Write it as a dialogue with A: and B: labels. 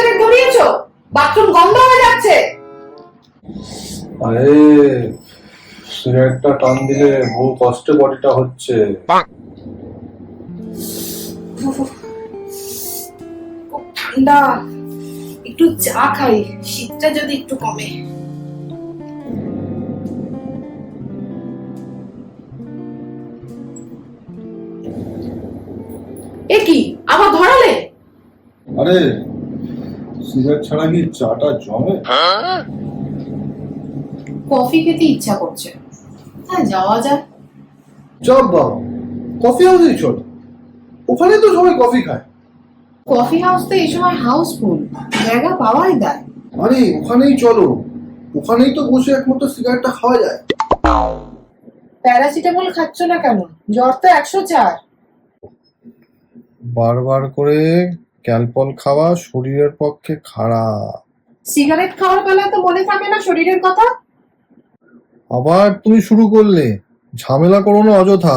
A: Cigarette ধরিয়েছো? Bathroom গন্ধ হয়ে যাচ্ছে।
B: আরে সিগারেটটা টান দিলে বহু কষ্টে বডিটা হচ্ছে।
A: খুব ঠান্ডা, একটু চা খাই, শীতটা যদি একটু কমে। এ কি, আবার ধরালে?
B: আরে সিগারেট ছাড়া কি চাটা জমে?
A: কফি খেতে ইচ্ছা করছে, হ্যাঁ যাওয়া যায়।
B: চল বাবা, কফি হাউসেই চল, ওখানে তো সবাই কফি খায়।
A: কফি হাউস তো এই সময় হাউসফুল, জায়গা পাওয়াই যায়।
B: আরে ওখানেই চলো, ওখানেই তো বসে একমাত্র সিগারেটটা খাওয়া যায়।
A: প্যারাসিটামল খাচ্ছ না কেন? জ্বর তো 104।
B: বারবার করে ক্যালপল খাওয়া শরীরের পক্ষে খারাপ।
A: সিগারেট খাওয়ার বেলা তো মনে থাকে না শরীরের কথা।
B: আবার তুমি শুরু করলে, ঝামেলা করো না অযথা।